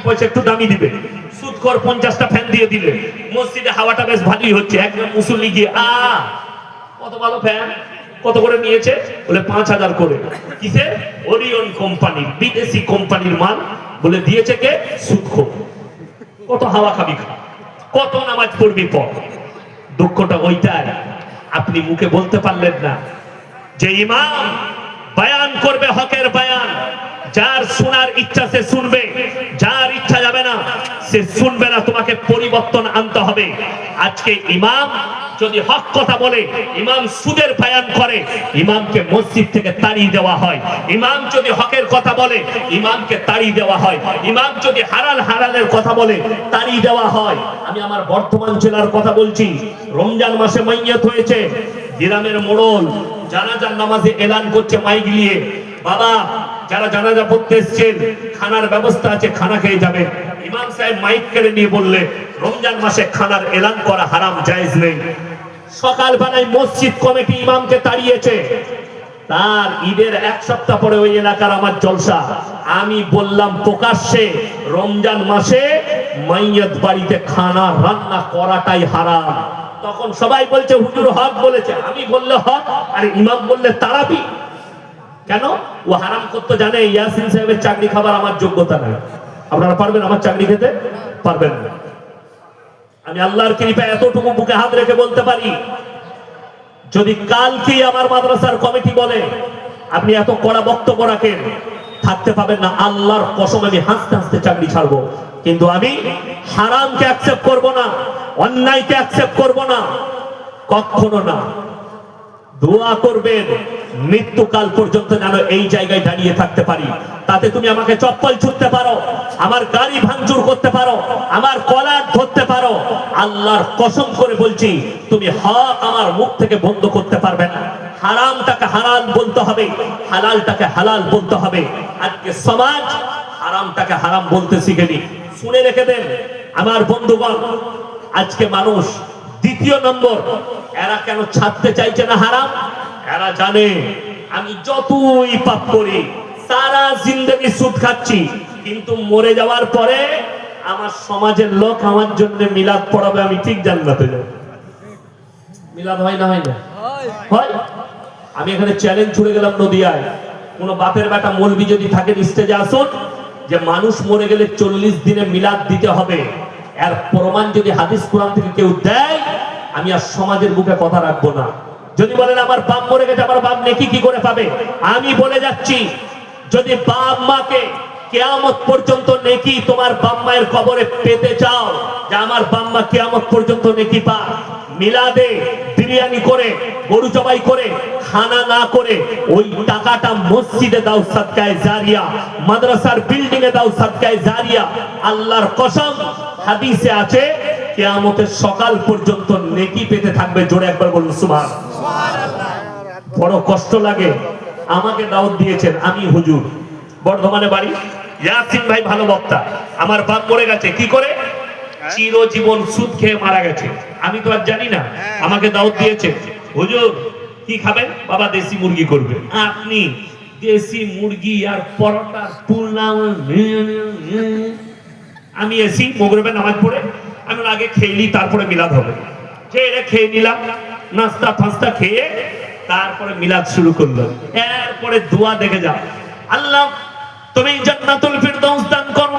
পয়সা একটু দামি দিবে, সুদখোর 50টা ফ্যান দিয়ে দিলে মসজিদে হাওয়াটা বেশ ভালোই হচ্ছে। একজন মুসল্লি গিয়ে কত ভালো ফ্যান, কত করে নিয়েছে? বলে 5000 করে। কিসে? ওরিয়ন কোম্পানি, বিদেশি কোম্পানির মাল। বলে দিয়েছে কে? সুদখোর। কত হাওয়া খাবি, কত নামাজ পড়বি পর। দুঃখটা ওইটাই, আপনি মুখে বলতে পারলেন না যে ইমাম বয়ান করবে হকের বয়ান, যার শোনার ইচ্ছা সে শুনবে, যার ইচ্ছা যাবে না সে শুনবে না। তোমাকে পরিবর্তন আনতে হবে। আজকে ইমাম যদি হক কথা বলে, ইমাম সুদের বয়ান করে, ইমামকে মসজিদ থেকে তাড়িয়ে দেওয়া হয়। ইমাম যদি হকের কথা বলে, ইমামকে তাড়িয়ে দেওয়া হয়। ইমাম যদি হারালের কথা বলে, তাড়িয়ে দেওয়া হয়। আমি আমার বর্ধমান জেলার কথা বলছি। রমজান মাসে মাইয়াত হয়েছে, গ্রামের মোড়ল জানাজার নামাজে এলান করছে মাইক নিয়ে, বাবা যারা জানাজা পড়তে এসেছেন খানার ব্যবস্থা আছে, খানা খেয়ে যাবেন। ইমাম সাহেব মাইক কেড়ে নিয়ে বললে রমজান মাসে খানার এলান করা হারাম, জায়েজ নেই। সকালবেলায় মসজিদ কমিটি ইমামকে তাড়িয়েছে। তার ঈদের 1 সপ্তাহ পরে ওই এলাকার আমার জলসা। আমি বললাম প্রকাশ্যে রমজান মাসে মাইয়াত বাড়িতে খানা রান্না করাটাই হারাম। তখন সবাই বলছে হুজুর হক বলেছে। আমি বললে হক, আর ইমাম বললে তারাবি। কেন? ও হারাম করতে জানে। ইয়াসিন সাহেবের চাকরি খাবার আমার যোগ্যতা নাই। আপনারা পারবেন আমার চাকরি খেতে? পারবেন না। আমি আল্লাহর কৃপায় এতটুকু বুকে হাত রেখে বলতে পারি, যদি কালকেই আমার মাদ্রাসার কমিটি বলে আপনি এত কড়া বক্তব্য রাখেন, থাকতে পাবেন না, আল্লাহর কসম আমি হাসতে হাসতে চাকরি ছাড়বো। কিন্তু আমি হারামকে অ্যাকসেপ্ট করব না, অন্যায়কে অ্যাকসেপ্ট করব না, কখনো না। দোয়া করবেন মৃত্যুকাল পর্যন্ত যেন এই জায়গায় দাঁড়িয়ে থাকতে পারি। তাতে তুমি আমাকে চপ্পল ছুঁড়তে পারো, আমার গাড়ি ভাঙচুর করতে পারো, আমার কলার ধরতে পারো, আল্লাহর কসম করে বলছি তুমি হক আমার মুখ থেকে বন্ধ করতে পারবে না। হারামটাকে হালাল বলতে হবে, হালালটাকে হালাল বলতে হবে। আজকে সমাজ হারামটাকে হারাম বলতে শিখেনি। শুনে রেখে দেন আমার বন্ধুগণ, আজকে মানুষ দ্বিতীয় নম্বর, এরা কেন ছাড়তে চাইছে না হারাম? এরা জানে আমি যতই পাপ করি, সারা জিন্দেগি সুদ খাচ্ছি, কিন্তু মরে যাওয়ার পরে আমার সমাজের লোক আমার জন্য মিলাদ পড়াবে, আমি ঠিক জান্নাতে যাব। মিলাদ হয় না? হয় না? হয়। আমি এখানে চ্যালেঞ্জ ছুড়ে গেলাম নদিয়ায়, কোন বাপের বেটা মৌলবি যদি থাকে স্টেজে আসুন, যে মানুষ মরে গেলে 40 দিনে মিলাদ দিতে হবে, এর প্রমাণ যদি হাদিস কোরআন থেকে কেউ দেয়, আমি আর সমাজের বুকে কথা রাখবো না। যদি বলেন আমার বাপ মরে গেছে, আমার বাপ নেকি কি করে পাবে, আমি বলে যাচ্ছি, যদি বাপ মাকে কিয়ামত পর্যন্ত নেকি তোমার বাপ মায়ের কবরে পেতে চাও, যে আমার বাপ মা কিয়ামত পর্যন্ত নেকি পা, মিলাদে বিরিয়ানি করে, গরু জবাই করে, খানা না করে ওই টাকাটা মসজিদে দাও সাদকায়ে জারিয়া, মাদ্রাসার বিল্ডিং এ দাও সাদকায়ে জারিয়া। আল্লাহর কসম হাদিসে আছে কিয়ামতের সকাল পর্যন্ত নেকি পেতে থাকবে। জোরে একবার বলুন সুবহানাল্লাহ। বড় কষ্ট লাগে। আমাকে দাওয়াত দিয়েছেন, আমি হুজুর, বর্ধমানে বাড়ি, ইয়াসিন ভাই ভালো বক্তা, আমার বাপ মরে গেছে, কি করে? চিরজীবন সুদ খেয়ে মারা গেছে। আমি তো আর জানি না, আমাকে দাওয়াত দিয়েছে, হুজুর কি খাবেন? বাবা দেশি মুরগি করবে। আপনি দেশি মুরগি আর পরোটার পুলাও। আমি এসি মাগরিবে নামাজ পড়ে আমি আগে খেয়ে নিই, তারপরে মিলাদ হবে। খেয়ে নিলাম, নাস্তা ফাস্তা খেয়ে তারপরে মিলাদ শুরু করলাম। এরপরে দোয়া দেখে যাও, আল্লাহ তুমি জান্নাতুল ফিরদাউস দান করো,